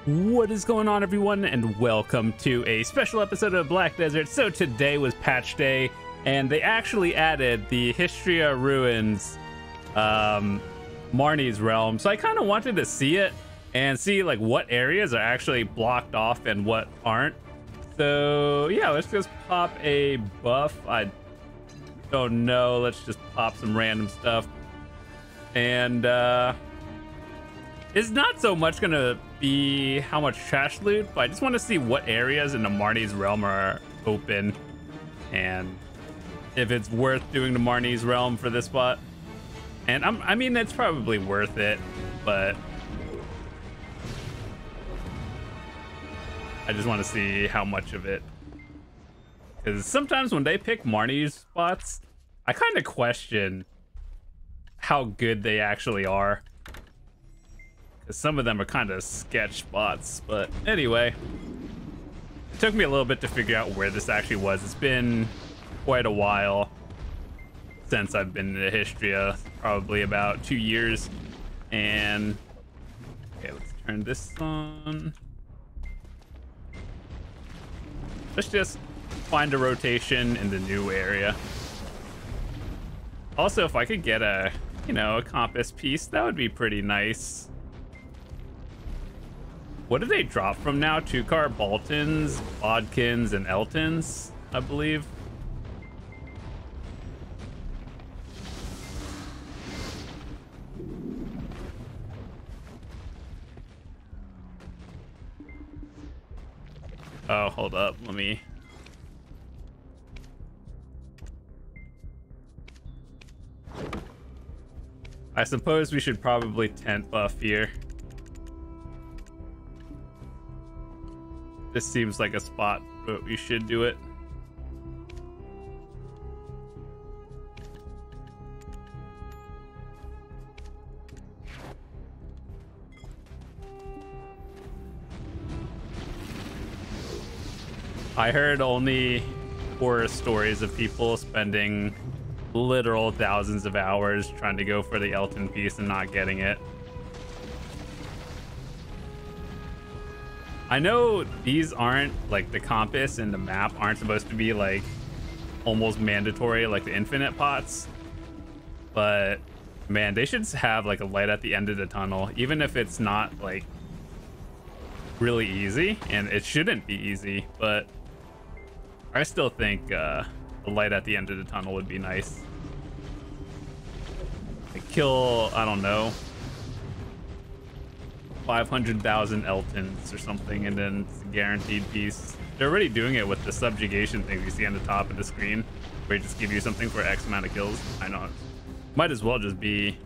What is going on, everyone, and welcome to a special episode of Black Desert. So today was patch day, and they actually added the Hystria ruins, Marni's realm. So I kind of wanted to see it and see like what areas are actually blocked off and what aren't. So yeah, let's just pop a buff. I don't know. Let's just pop some random stuff, and it's not so much gonna be how much trash loot, but I just want to see what areas in the Marni's realm are open and if it's worth doing the Marni's realm for this spot. And I mean, it's probably worth it, but I just want to see how much of it, because sometimes when they pick Marni's spots, I kind of question how good they actually are. Some of them are kind of sketch spots, but anyway, it took me a little bit to figure out where this actually was. It's been quite a while since I've been to Hystria, probably about 2 years. And okay, let's turn this on. Let's just find a rotation in the new area. Also, if I could get a, a compass piece, that would be pretty nice. What do they drop from now? 2-car Boltons, Bodkins, and Eltons, I believe. Oh, hold up. Let me... I suppose we should probably tent buff here. This seems like a spot, but we should do it. I heard only horror stories of people spending literal thousands of hours trying to go for the Elton piece and not getting it. I know these aren't, like, the compass and the map aren't supposed to be, like, almost mandatory like the infinite pots, but man, they should have, like, a light at the end of the tunnel, even if it's not, like, really easy, and it shouldn't be easy, but I still think the light at the end of the tunnel would be nice. Like, kill, I don't know, 500,000 Eltons or something, and then it's a guaranteed piece. They're already doing it with the subjugation thing you see on the top of the screen, where they just give you something for X amount of kills. I know, might as well just be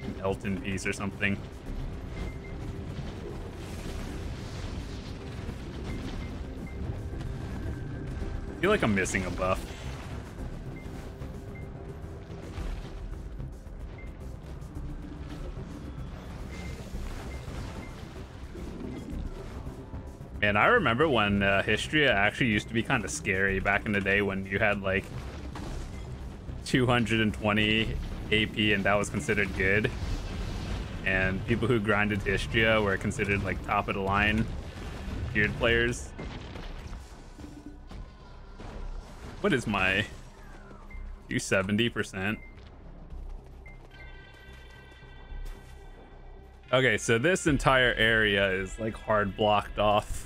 an Elton piece or something. I feel like I'm missing a buff. And I remember when Hystria actually used to be kind of scary back in the day, when you had like 220 AP and that was considered good. And people who grinded Hystria were considered like top of the line tiered players. What is my 270%? Okay, so this entire area is like hard blocked off.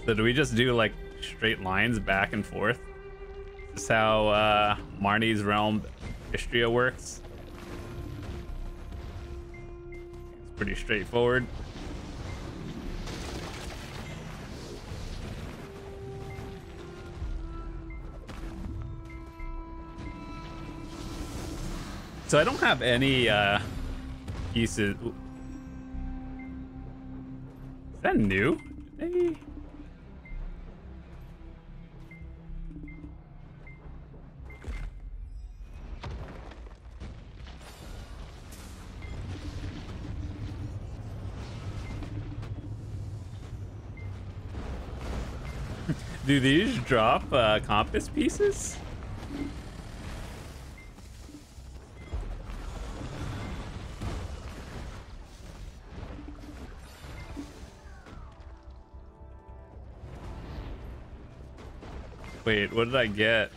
So do we just do like straight lines back and forth? This is how Marni's realm Hystria works. It's pretty straightforward. So I don't have any pieces. Is that new? Did they... Do these drop compass pieces? Wait, what did I get?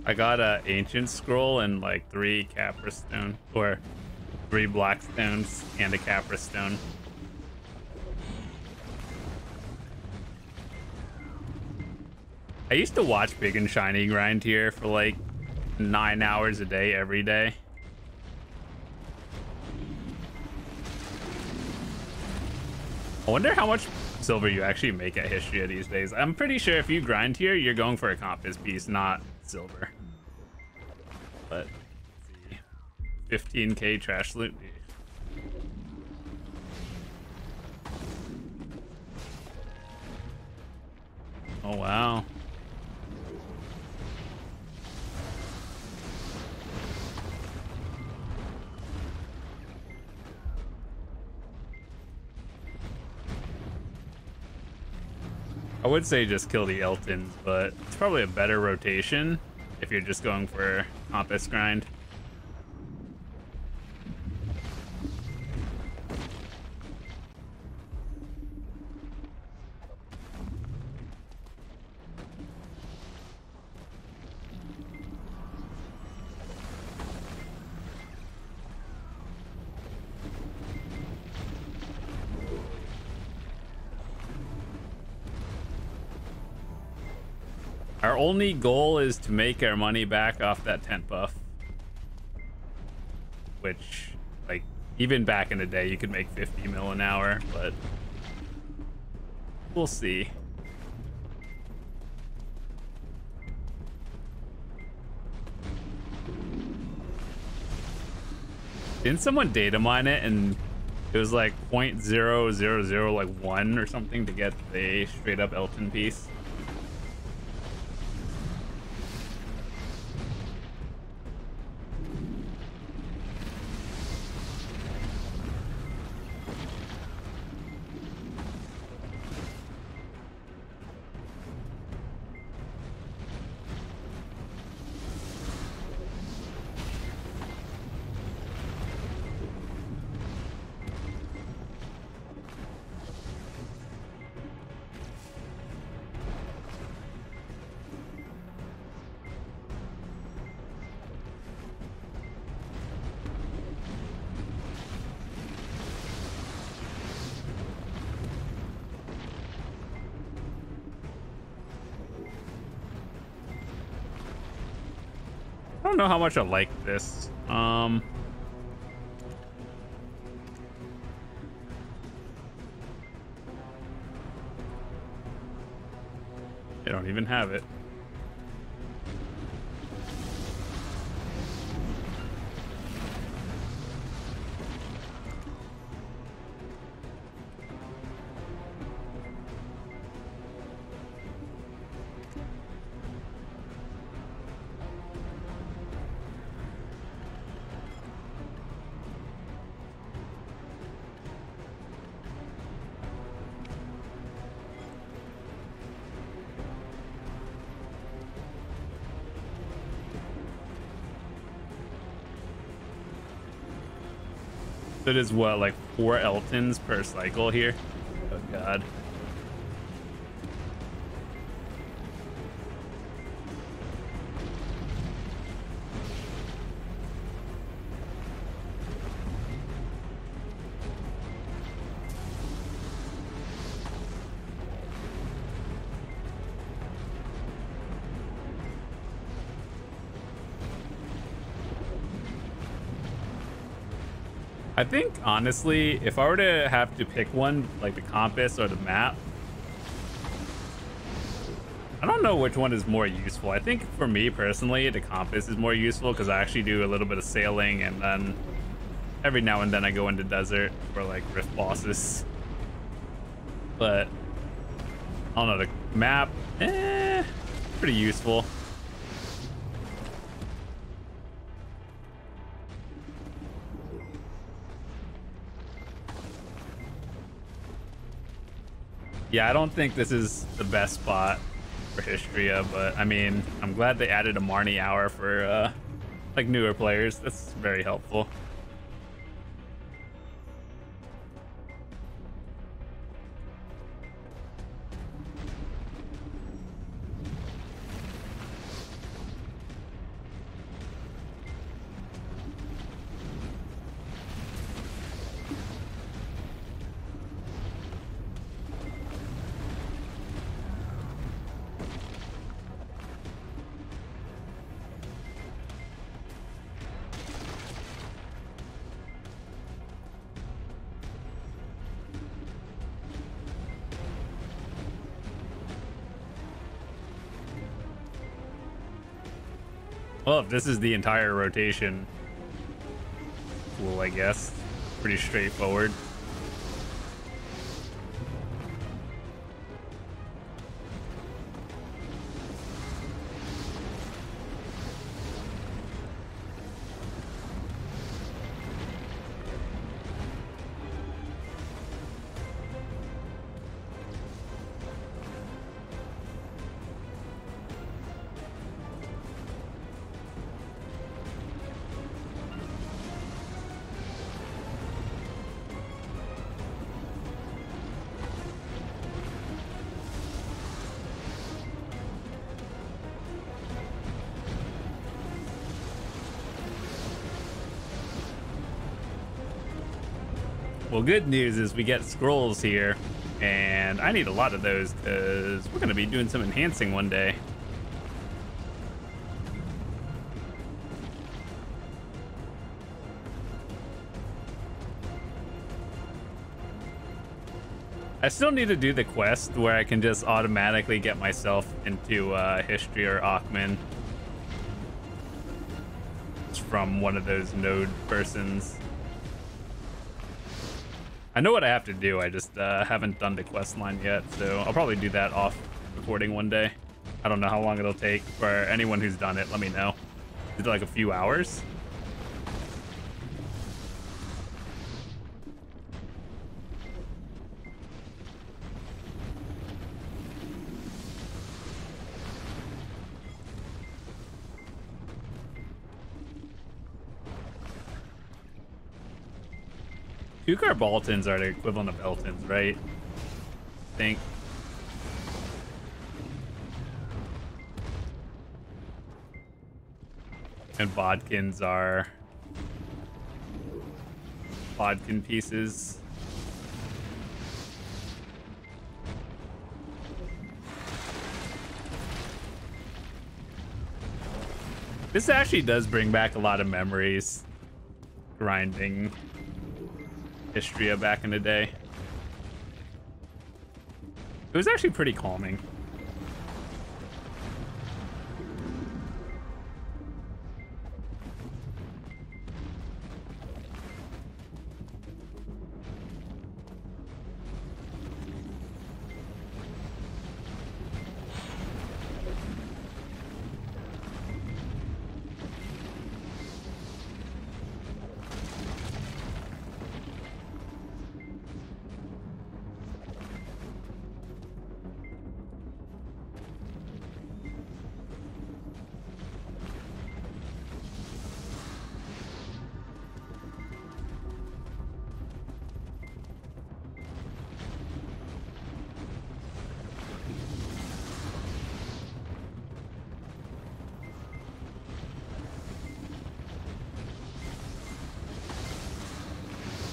I got a ancient scroll and like 3 capra stone, or 3 black stones and a capra stone. I used to watch Big and Shiny grind here for like 9 hours a day every day. I wonder how much silver you actually make at Hystria these days. I'm pretty sure if you grind here, you're going for a compass piece, not silver. But let's see. 15k trash loot. Oh wow. I would say just kill the Eltons, but it's probably a better rotation if you're just going for compass grind. Our only goal is to make our money back off that tent buff. Which, like, even back in the day, you could make 50 mil an hour, but we'll see. Didn't someone data mine it and it was like 0.000 like 1 or something to get the straight up Elton piece? I don't know how much I like this. I don't even have it. It is what, like 4 Eltons per cycle here? Oh god. I think, honestly, if I were to have to pick one, like the compass or the map, I don't know which one is more useful. I think for me personally, the compass is more useful because I actually do a little bit of sailing and then every now and then I go into desert for like rift bosses. But, I don't know, the map, pretty useful. Yeah, I don't think this is the best spot for Hystria, but I mean, I'm glad they added a Marni hour for like newer players. That's very helpful. Well, if this is the entire rotation, cool, I guess. Pretty straightforward. Well, good news is we get scrolls here, and I need a lot of those because we're going to be doing some enhancing one day. I still need to do the quest where I can just automatically get myself into Hystria or Akhman. It's from one of those node persons. I know what I have to do, I just haven't done the quest line yet, so I'll probably do that off recording one day. I don't know how long it'll take. For anyone who's done it, let me know. Is it like a few hours? Two-car Baltons are the equivalent of Eltons, right? I think. And Bodkins are Bodkin pieces. This actually does bring back a lot of memories. Grinding Hystria back in the day. It was actually pretty calming.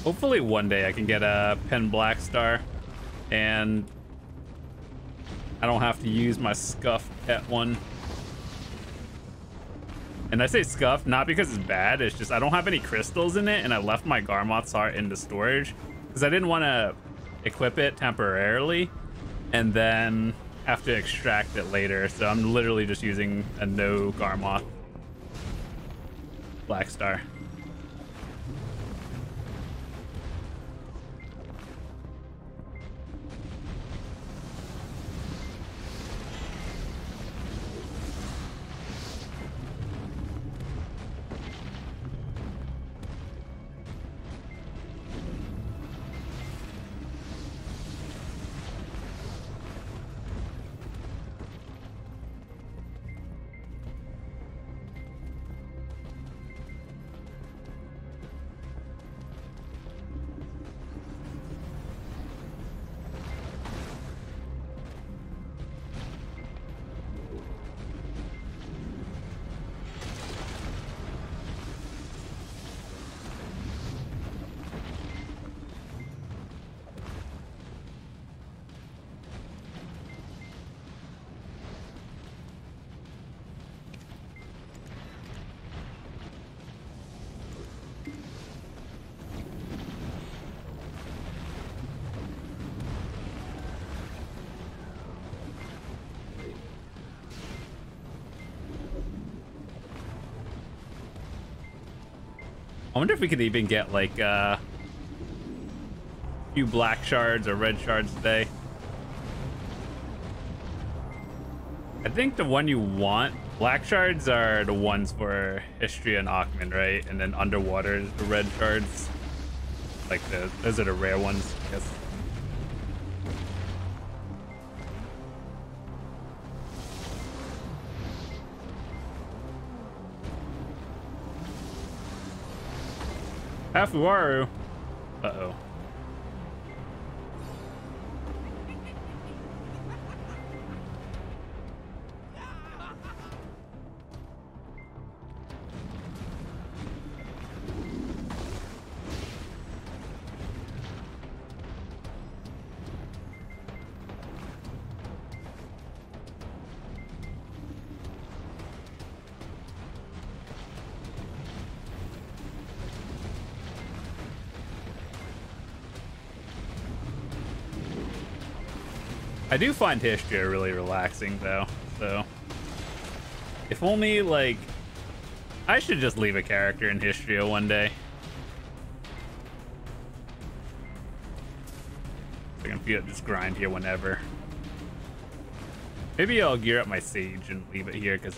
Hopefully one day I can get a Pen Black Star and I don't have to use my Scuff pet one. And I say Scuff not because it's bad, it's just I don't have any crystals in it and I left my Garmoth's Heart in the storage because I didn't want to equip it temporarily and then have to extract it later. So I'm literally just using a no Garmoth Black Star. I wonder if we could even get like a few black shards or red shards today. I think the one you want, black shards are the ones for Hystria and Akhman, right? And then underwater is the red shards. Like those are the rare ones, I guess. Hafuaru. Uh-oh. I do find Hystria really relaxing though, so if only like I should just leave a character in Hystria one day. I can feel it just grind here whenever. Maybe I'll gear up my Sage and leave it here because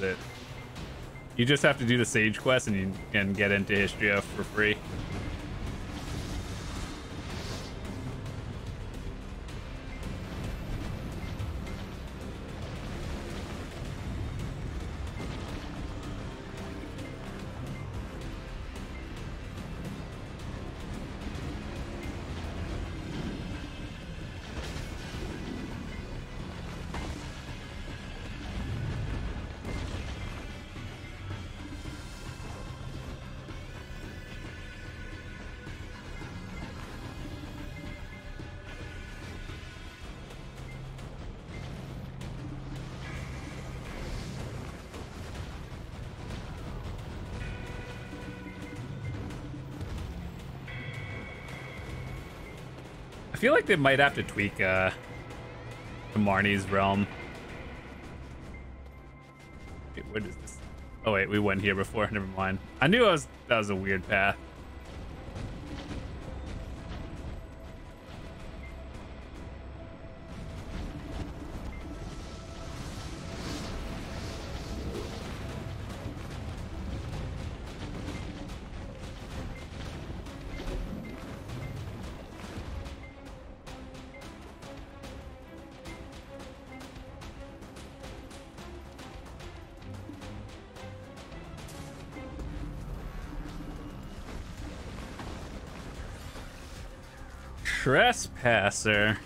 you just have to do the Sage quest and you can get into Hystria for free. I feel like they might have to tweak the Marni's realm. Wait, what is this? Oh wait, we went here before. Never mind. I knew that was a weird path. Trespasser.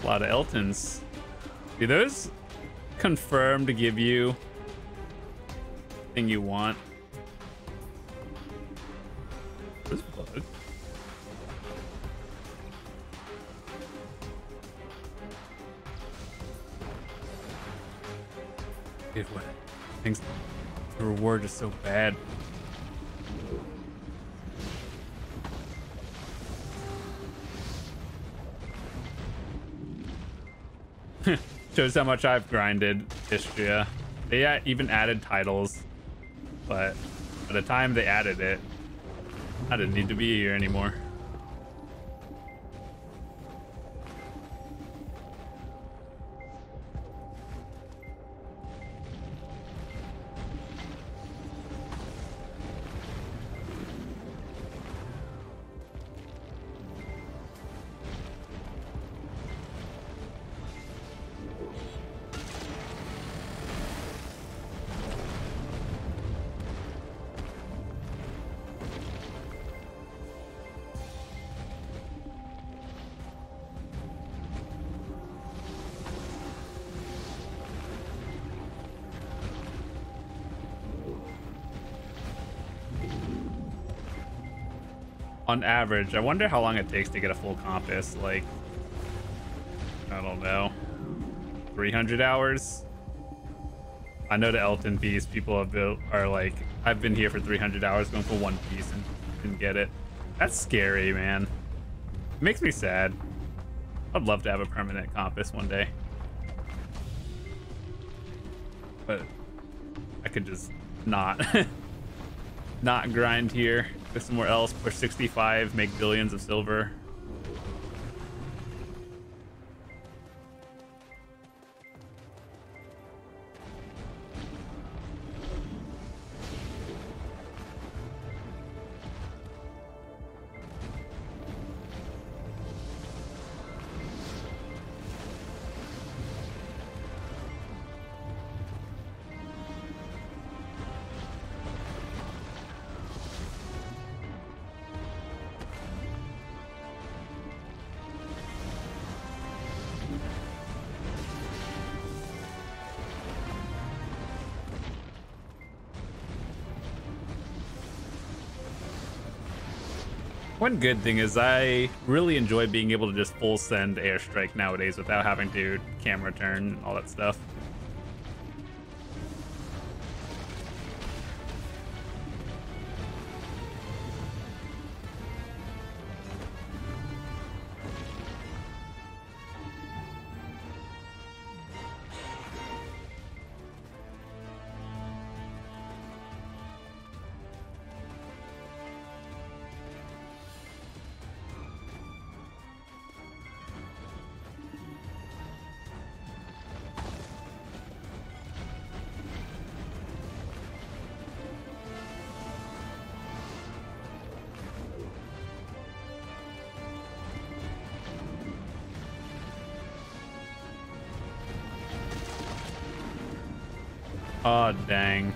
A lot of Eltons. Do those confirm to give you thing you want? Where's blood? Dude, what? Things. The reward is so bad. Shows how much I've grinded Hystria. They even added titles. But by the time they added it, I didn't need to be here anymore. On average, I wonder how long it takes to get a full compass. Like, I don't know. 300 hours. I know the Elton piece people have built are like, I've been here for 300 hours going for one piece and didn't get it. That's scary, man. It makes me sad. I'd love to have a permanent compass one day. But I could just not not grind here. Go somewhere else, push 65, make billions of silver. One good thing is I really enjoy being able to just full send airstrike nowadays without having to camera turn and all that stuff. Oh, dang.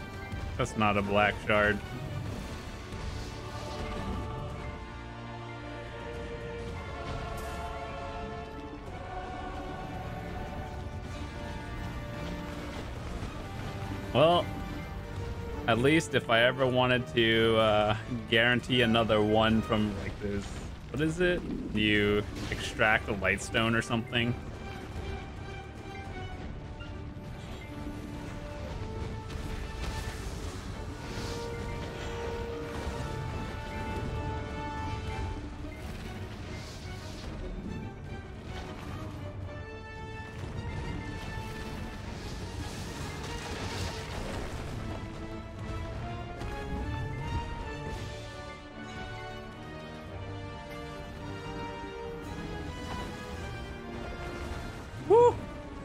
That's not a black shard. Well, at least if I ever wanted to guarantee another one from like this, what is it? You extract a lightstone or something.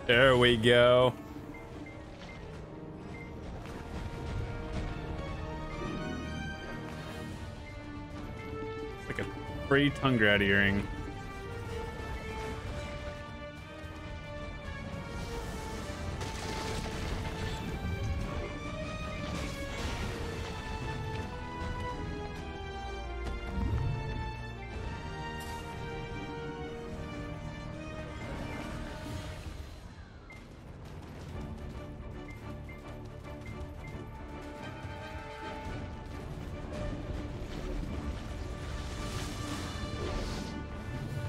There we go. It's like a free tongue grad earring.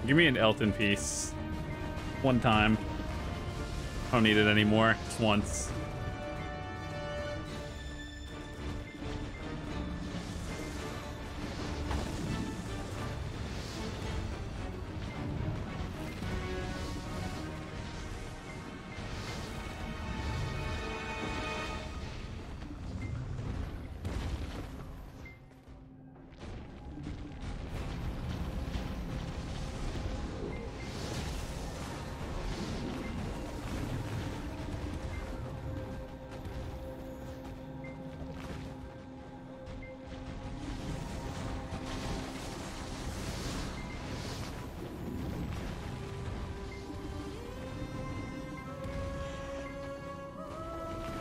Give me an Elton piece. One time. I don't need it anymore. Just once.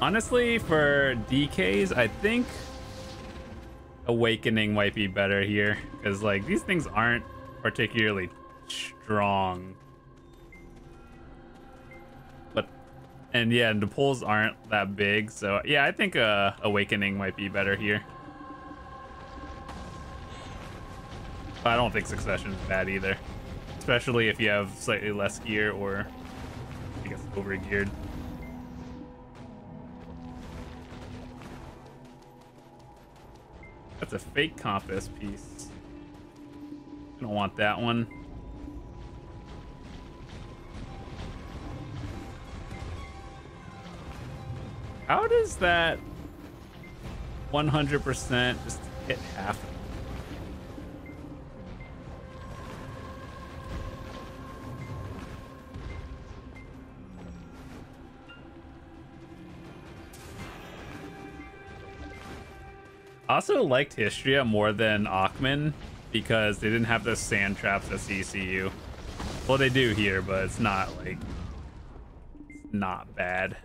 Honestly, for DKs, I think Awakening might be better here, because like these things aren't particularly strong. But and yeah, the pulls aren't that big, so yeah, I think Awakening might be better here. But I don't think Succession is bad either, especially if you have slightly less gear or I guess overgeared. That's a fake compass piece. I don't want that one. How does that 100% just hit half? I also liked Hystria more than Ackman because they didn't have the sand traps at CCU. Well, they do here, but it's not like, it's not bad.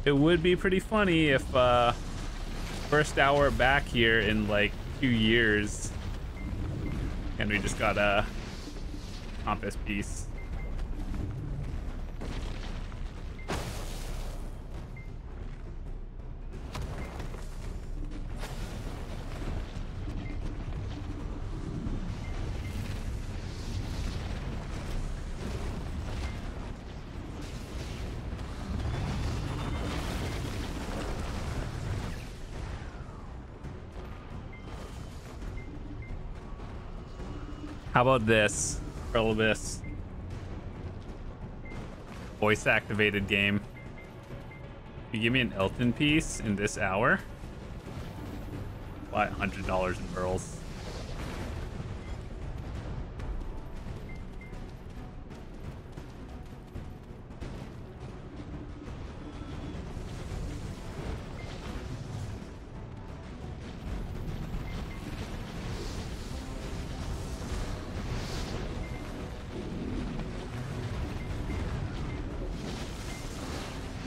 It would be pretty funny if first hour back here in like 2 years and we just got a compass piece. How about this? Relibus. Voice activated game. You give me an Elton piece in this hour? Buy $100 in pearls.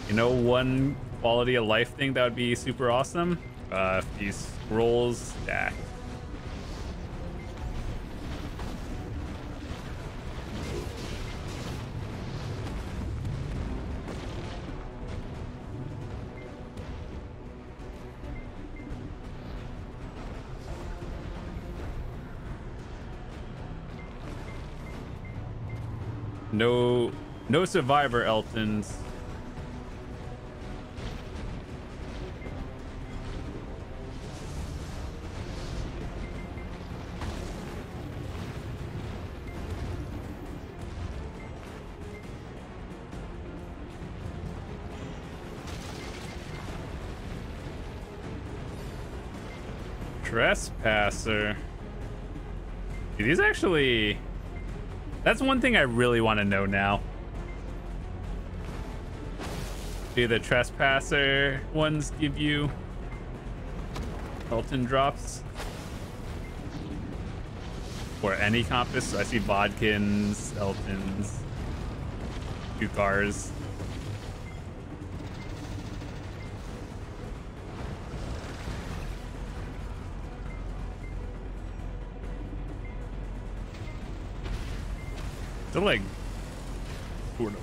You know, one quality of life thing that would be super awesome? If these scrolls stack. No survivor Eltons. Trespasser. Dude, these actually... That's one thing I really want to know now. Do the Trespasser ones give you Elton drops? Or any compass? I see Bodkins, Eltons, Dukars. To like sort of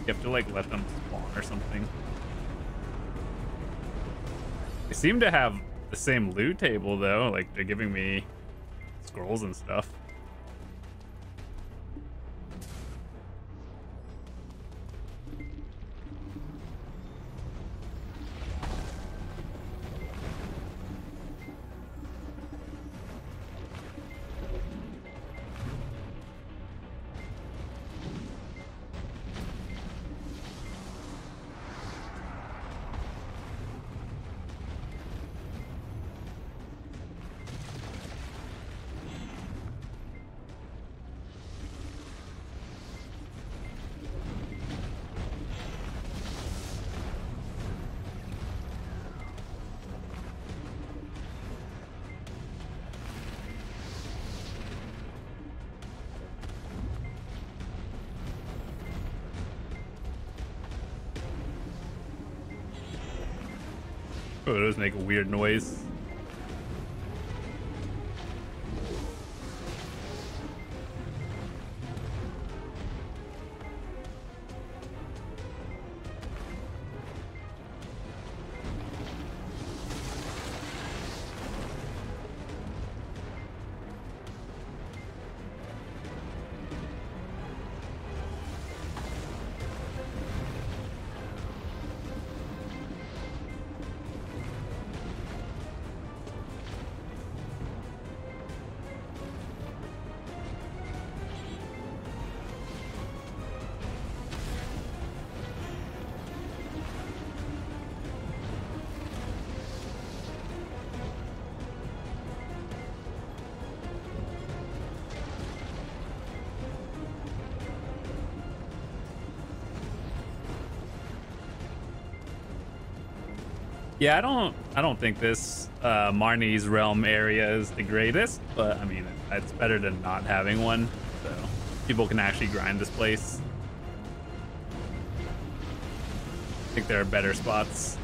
you have to like let them spawn or something. They seem to have the same loot table though, like they're giving me scrolls and stuff. Oh, those make a weird noise. Yeah, I don't think this Marni's realm area is the greatest, but I mean, it's better than not having one, so people can actually grind this place. I think there are better spots.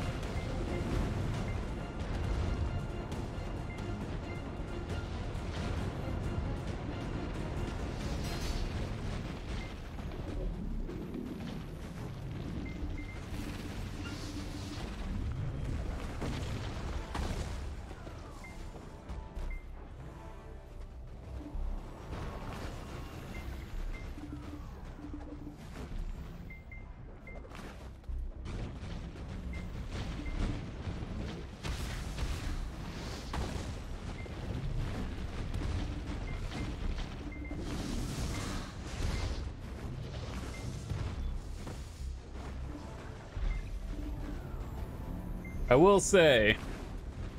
I will say,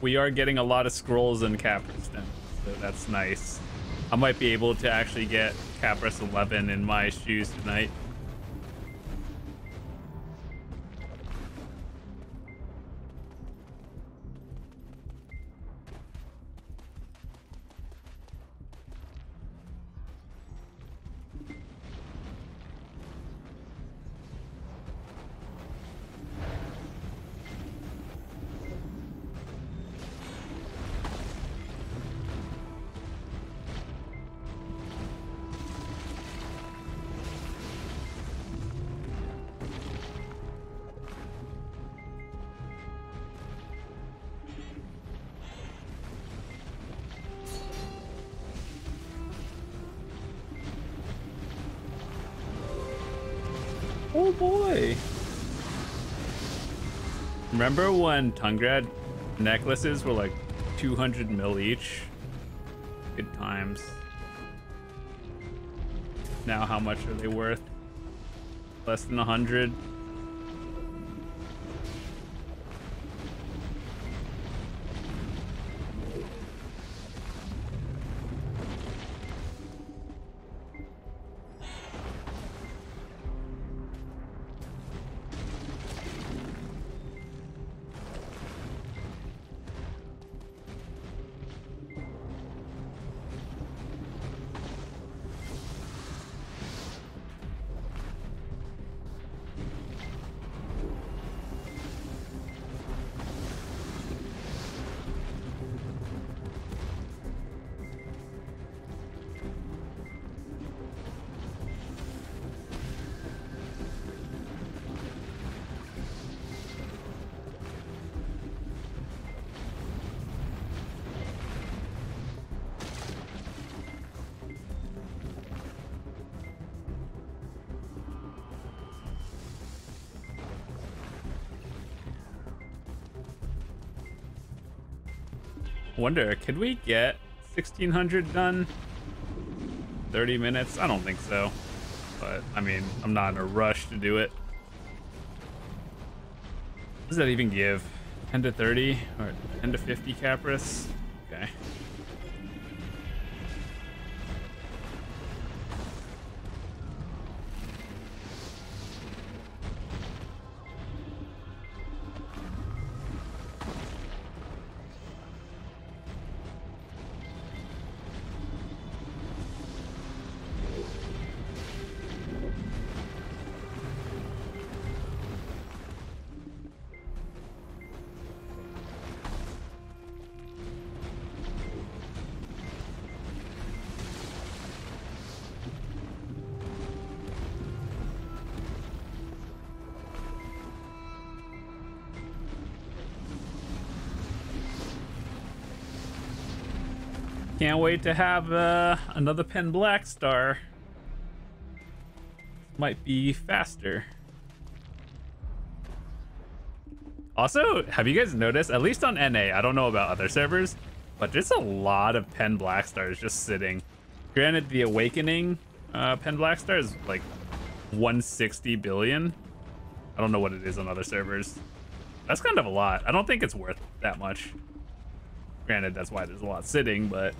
we are getting a lot of scrolls in Capriston, so that's nice. I might be able to actually get Capris 11 in my shoes tonight. Oh boy! Remember when Tungrad necklaces were like 200 mil each? Good times. Now how much are they worth? Less than 100? Wonder, could we get 1600 done? 30 minutes? I don't think so. But, I mean, I'm not in a rush to do it. What does that even give? 10 to 30? Or 10 to 50 Capris? Okay. can't wait to have another pen black star. Might be faster. Also, have you guys noticed, at least on NA, I don't know about other servers, but there's a lot of pen black stars just sitting. Granted, the Awakening pen black star is like 160 billion. I don't know what it is on other servers. That's kind of a lot. I don't think it's worth that much. Granted, that's why there's a lot sitting, but...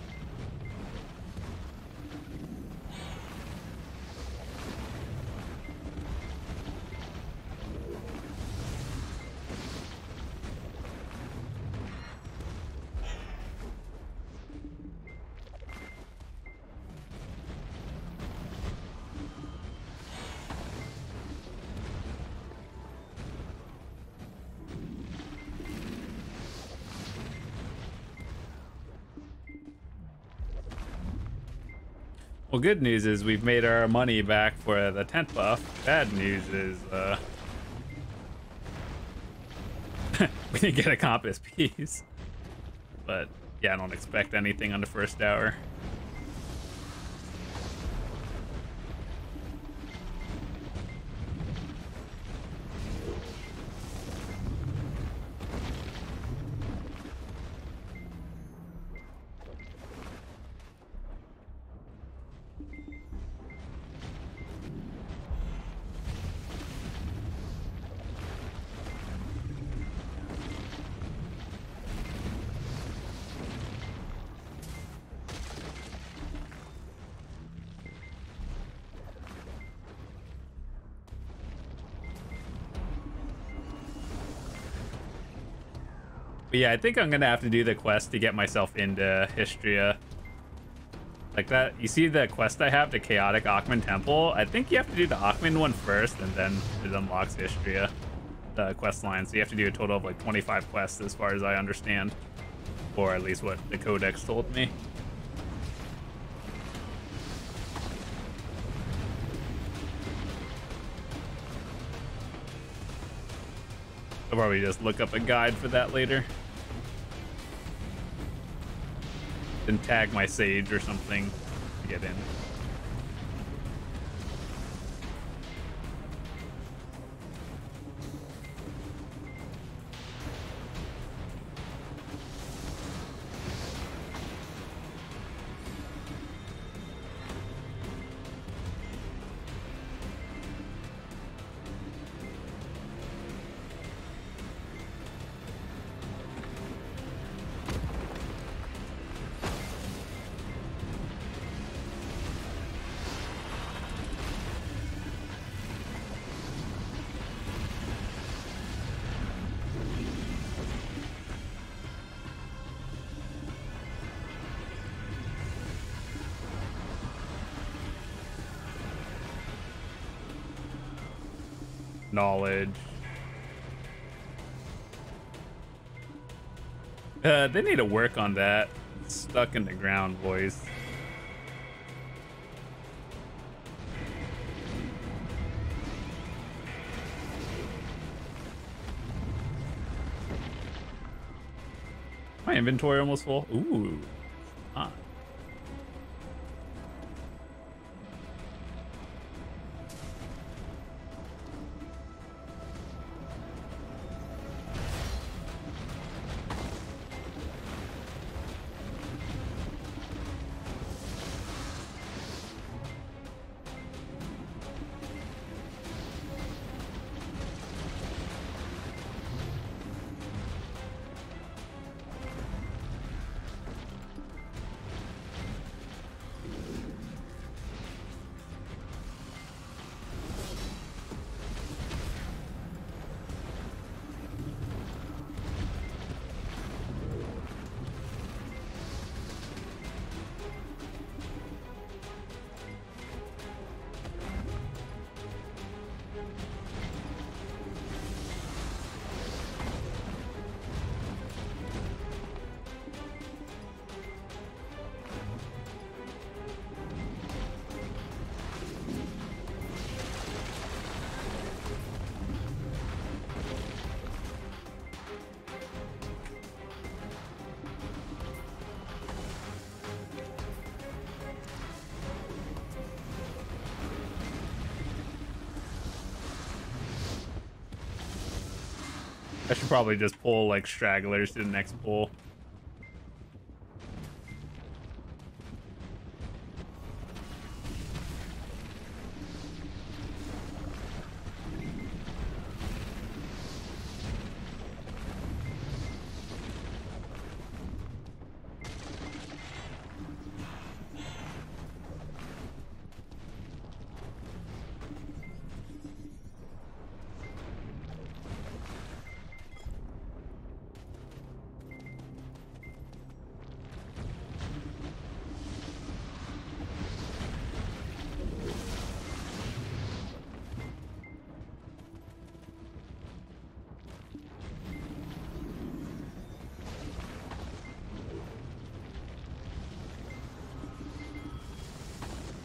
Well, good news is we've made our money back for the tent buff. Bad news is we didn't get a compass piece. But yeah, I don't expect anything on the first hour. But yeah, I think I'm gonna have to do the quest to get myself into Hystria. Like that, you see the quest I have, the Chaotic Akhman Temple? I think you have to do the Akhman one first, and then it unlocks Hystria, the quest line. So you have to do a total of like 25 quests as far as I understand. Or at least what the Codex told me. I'll probably just look up a guide for that later. Then tag my sage or something to get in. Knowledge. They need to work on that. It's stuck in the ground, boys. My inventory almost full. Ooh. Ah. I should probably just pull like stragglers to the next pool.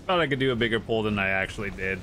Thought I could do a bigger pull than I actually did.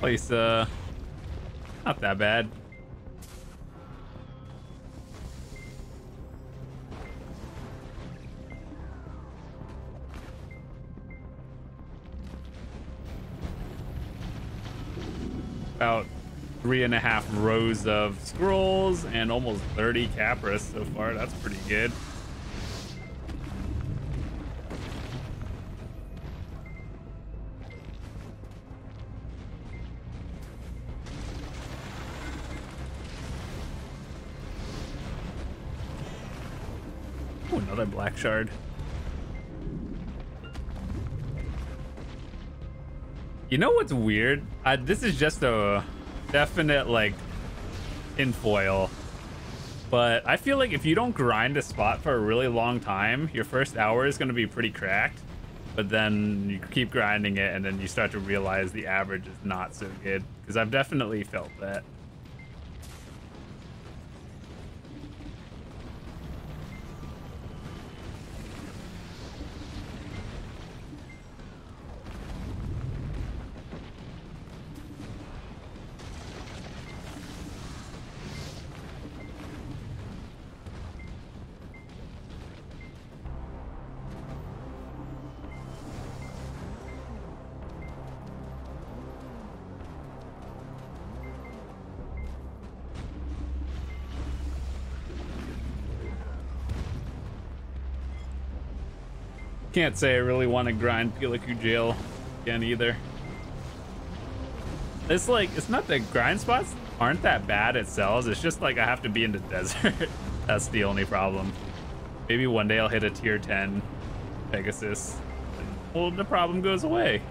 Place, not that bad. About 3.5 rows of scrolls and almost 30 Capras so far. That's pretty good. Ooh, another black shard. You know what's weird? This is just a definite, like, tinfoil. But I feel like if you don't grind a spot for a really long time, your first hour is going to be pretty cracked. But then you keep grinding it, and then you start to realize the average is not so good. Because I've definitely felt that. Can't say I really want to grind Piliku Jail again either. It's like, it's not that grind spots aren't that bad itself. It's just like I have to be in the desert. That's the only problem. Maybe one day I'll hit a tier 10 Pegasus and well, the problem goes away.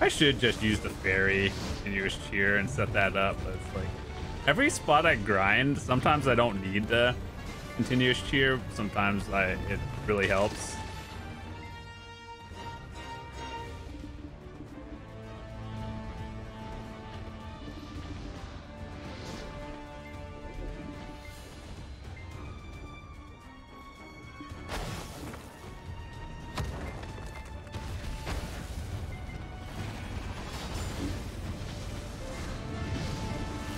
I should just use the ferry and use cheer and set that up, but it's like every spot I grind, sometimes I don't need the continuous cheer. Sometimes it really helps.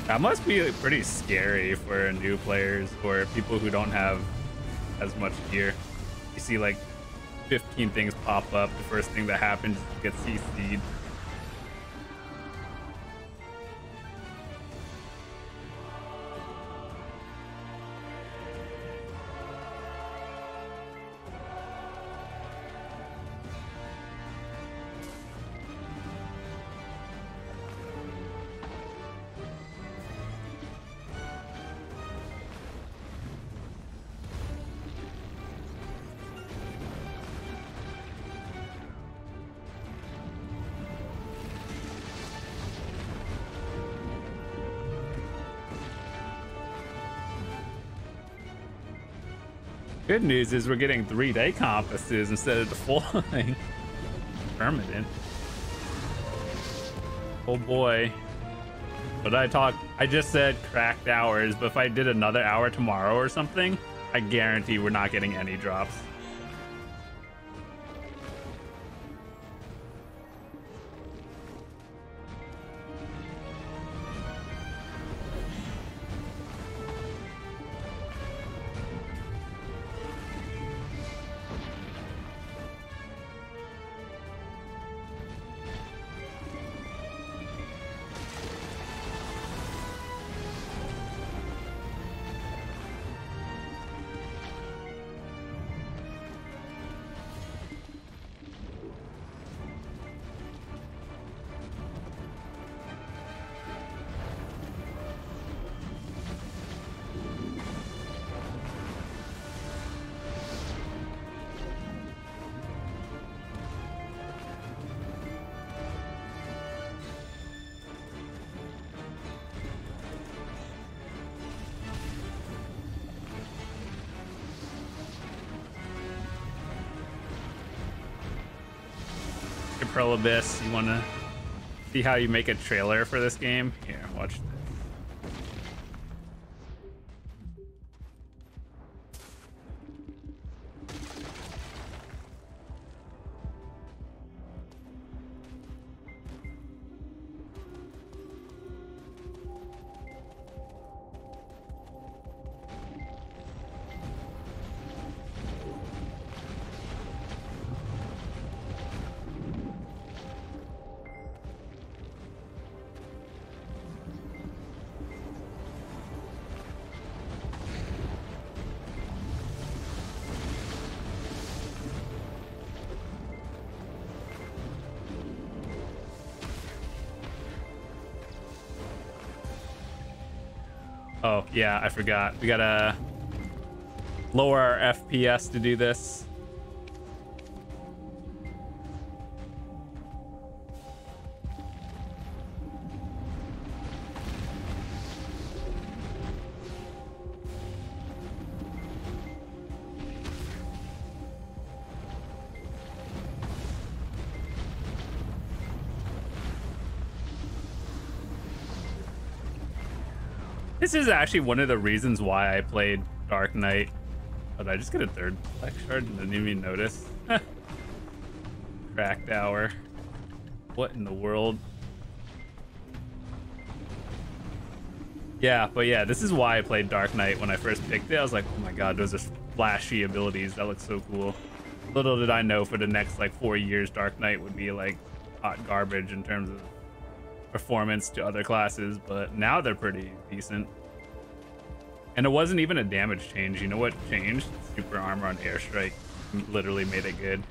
That must be pretty scary for new players or people who don't have as much gear. You see like 15 things pop up. The first thing that happens is you get CC'd. Good news is we're getting 3-day compasses instead of the full thing. Permanent. Oh boy. But I just said cracked hours, but if I did another hour tomorrow or something, I guarantee we're not getting any drops. Abyss, you want to see how you make a trailer for this game? Here, watch this. Oh, yeah, I forgot. We gotta lower our FPS to do this. This is actually one of the reasons why I played Dark Knight. But I just get a third black shard and didn't even notice. Cracked hour. What in the world? Yeah, but yeah, this is why I played Dark Knight when I first picked it. I was like, oh my god, those are flashy abilities. That looks so cool. Little did I know for the next like 4 years, Dark Knight would be like hot garbage in terms of performance to other classes, but now they're pretty decent. And it wasn't even a damage change. You know what changed? Super armor on airstrike literally made it good.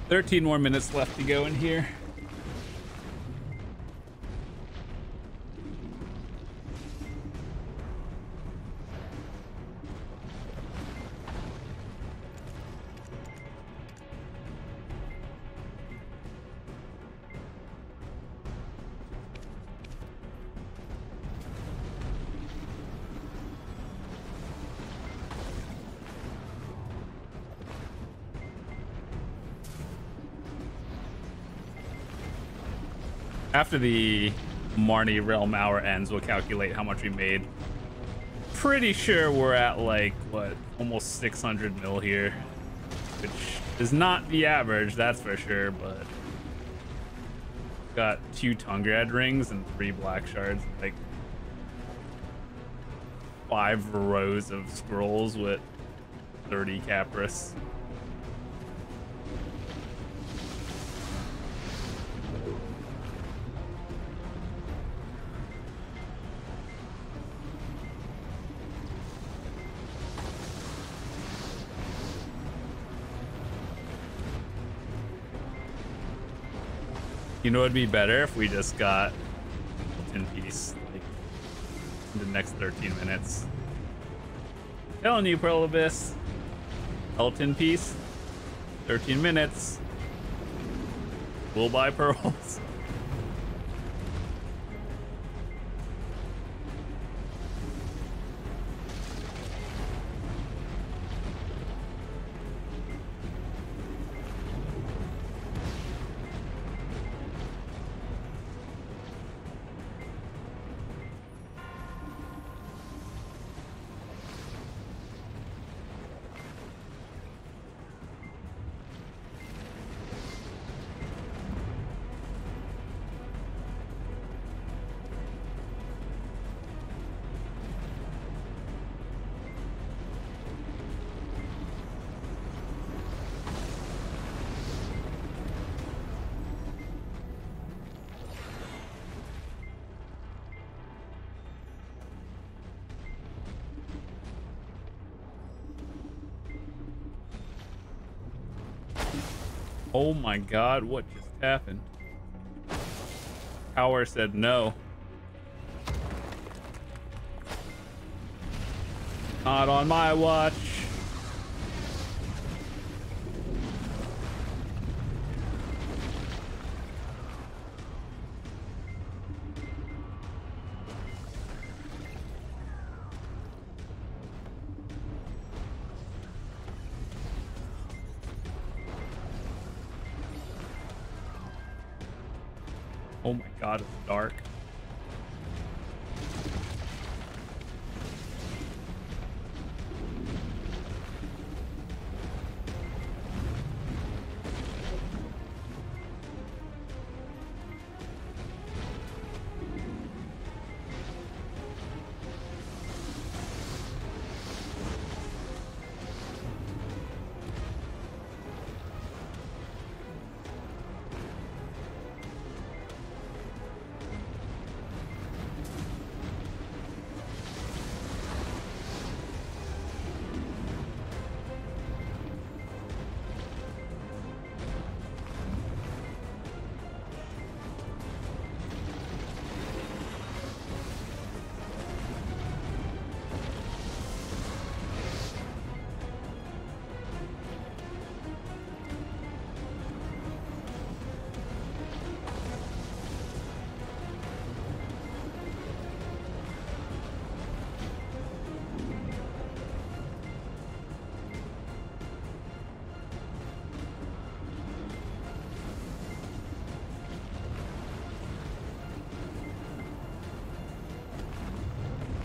13 more minutes left to go in here. After the Marni realm hour ends, we'll calculate how much we made. Pretty sure we're at like, what, almost 600 mil here, which is not the average, that's for sure, but got 2 Tungrad rings and 3 black shards, like 5 rows of scrolls with 30 Capris. You know, it'd be better if we just got 10 piece like in the next 13 minutes. Telling you, Pearl Abyss. Elton piece. 13 minutes. We'll buy pearls. Oh my god, what just happened? Power said no. Not on my watch. Oh my god, it's dark.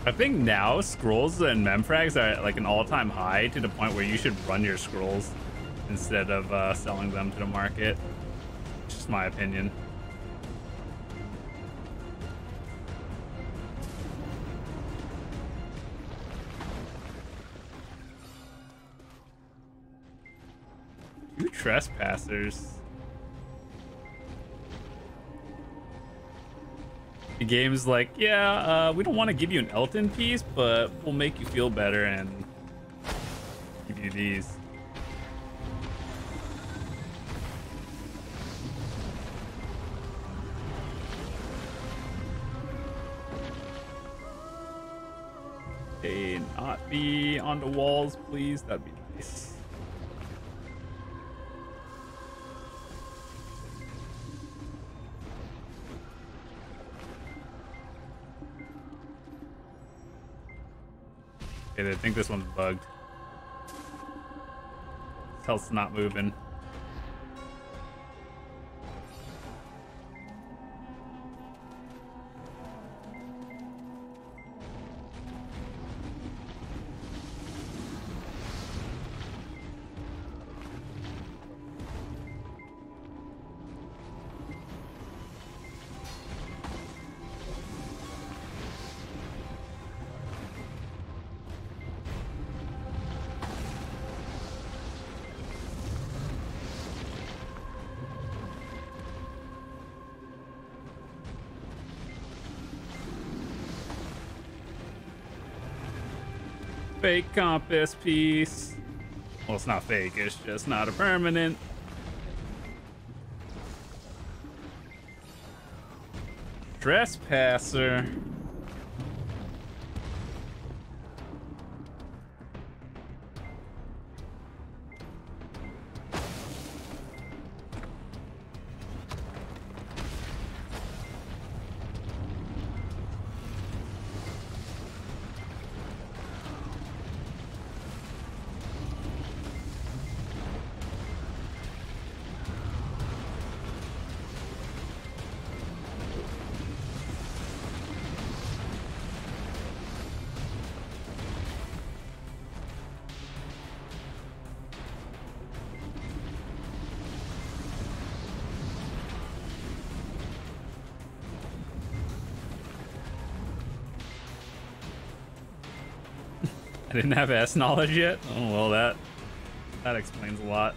I think now scrolls and memfrags are at like an all-time high to the point where you should run your scrolls instead of selling them to the market. Just my opinion. You trespassers. The game's like, yeah, we don't want to give you an Elton piece, but we'll make you feel better and give you these. not be on the walls, please? That'd be nice. Okay, I think this one's bugged. This health's not moving. Fake compass piece. Well, it's not fake, it's just not a permanent. Trespasser. I didn't have S knowledge yet? Oh, well, that explains a lot.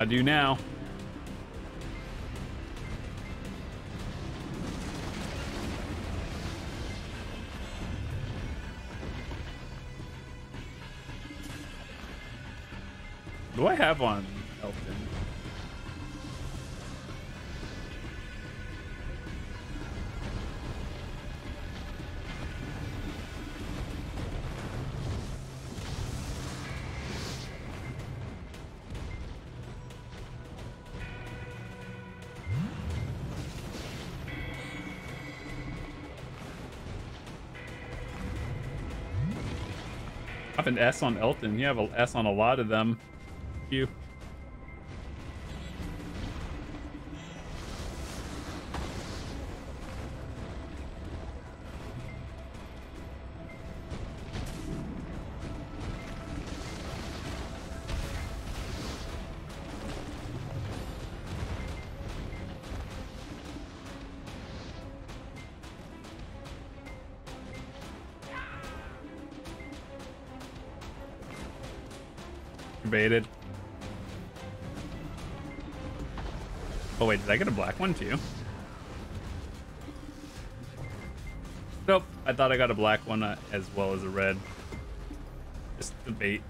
I do now. What do I have on Elton? I have an S on Elton. You have an S on a lot of them. You. Baited. Oh wait, did I get a black one too? Nope, I thought I got a black one as well as a red. Just the bait.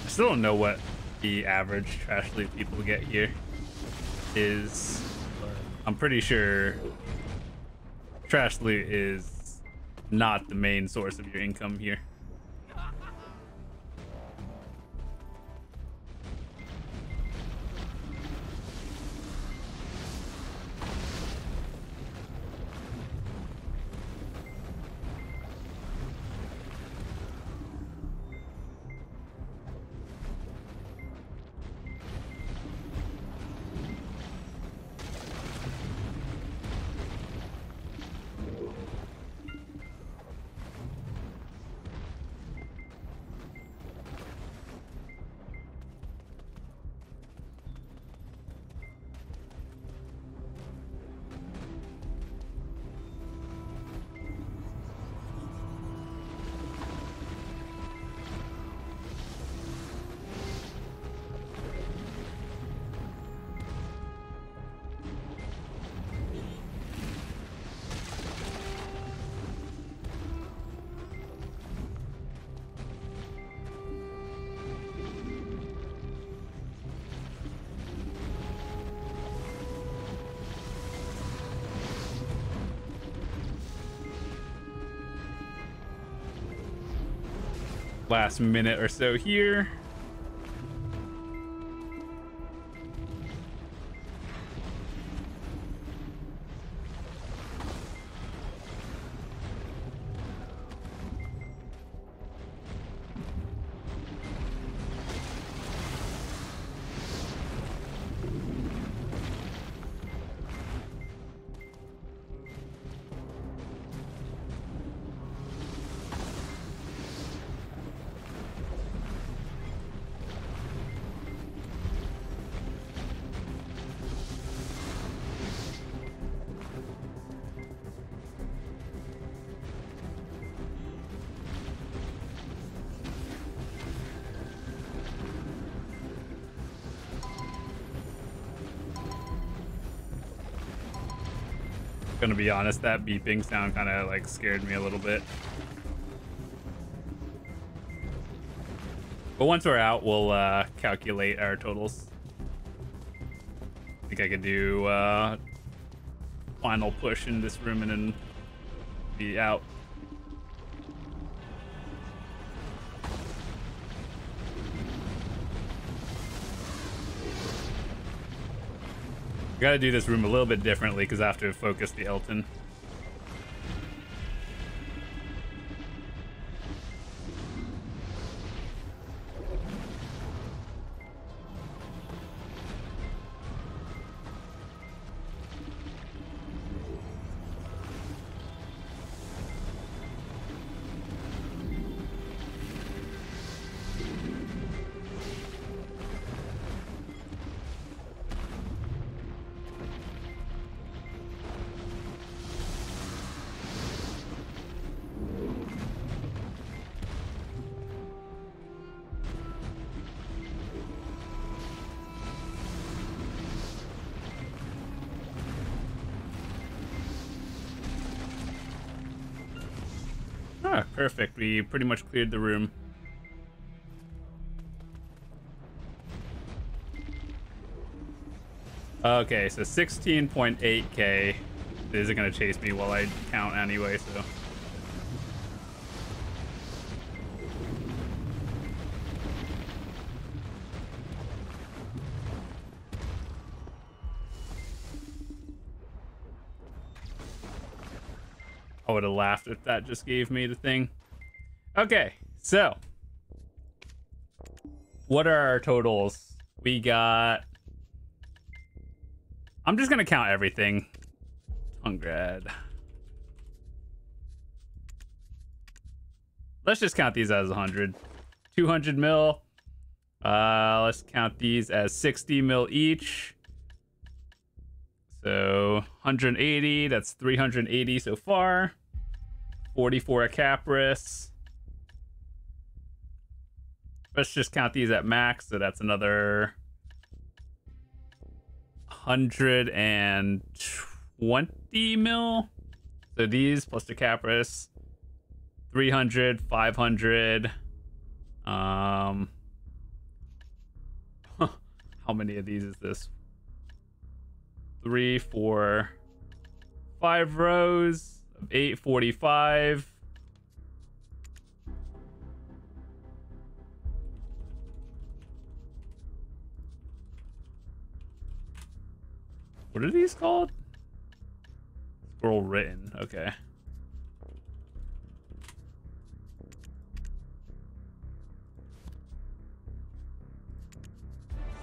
Still don't know what the average trash loot people get here is. I'm pretty sure trash loot is not the main source of your income here. Last minute or so here. Gonna be honest, that beeping sound kind of like scared me a little bit. But once we're out, we'll calculate our totals. I think I could do final push in this room and then be out. Gotta do this room a little bit differently because I have to focus the Elton. Ah, perfect. We pretty much cleared the room. Okay, so 16.8k. It isn't going to chase me while I count anyway, so... I would have laughed if that just gave me the thing. Okay, so what are our totals? We got... I'm just gonna count everything. Tungrad. Let's just count these as 100. 200 mil. Let's count these as 60 mil each. So 180, that's 380 so far. 44 at Capris. Let's just count these at max, so that's another 120 mil. So these plus the Capris, 300, 500. How many of these is this? 3, 4, 5 rows of 845. What are these called? Scroll written. Okay.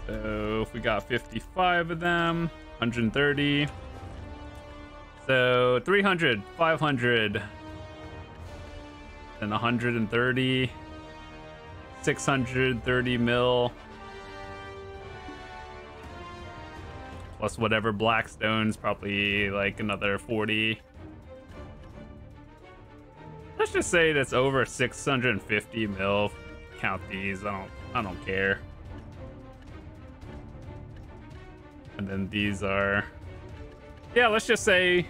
So if we got 55 of them, 130. So 300, 500, and 130, 630 mil, plus whatever Blackstone's probably like another 40. Let's just say that's over 650 mil. Count these. I don't care. And then these are, yeah, let's just say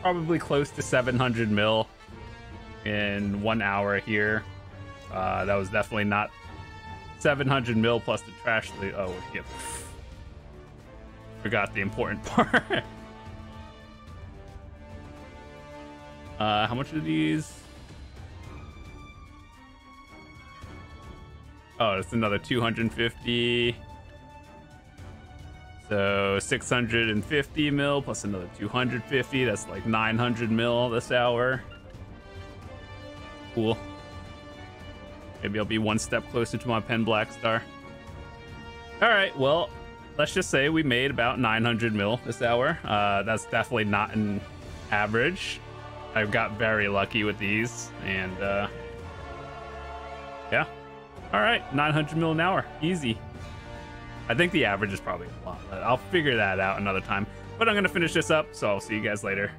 probably close to 700 mil in 1 hour here. That was definitely not 700 mil plus the trash. Oh, yep. Forgot the important part. How much are these? Oh, it's another 250. So 650 mil plus another 250. That's like 900 mil this hour. Cool. Maybe I'll be one step closer to my pen black star. All right, well, let's just say we made about 900 mil this hour. That's definitely not an average. I got very lucky with these, and yeah. All right, 900 mil an hour, easy. I think the average is probably a lot. I'll figure that out another time. But I'm gonna finish this up, so I'll see you guys later.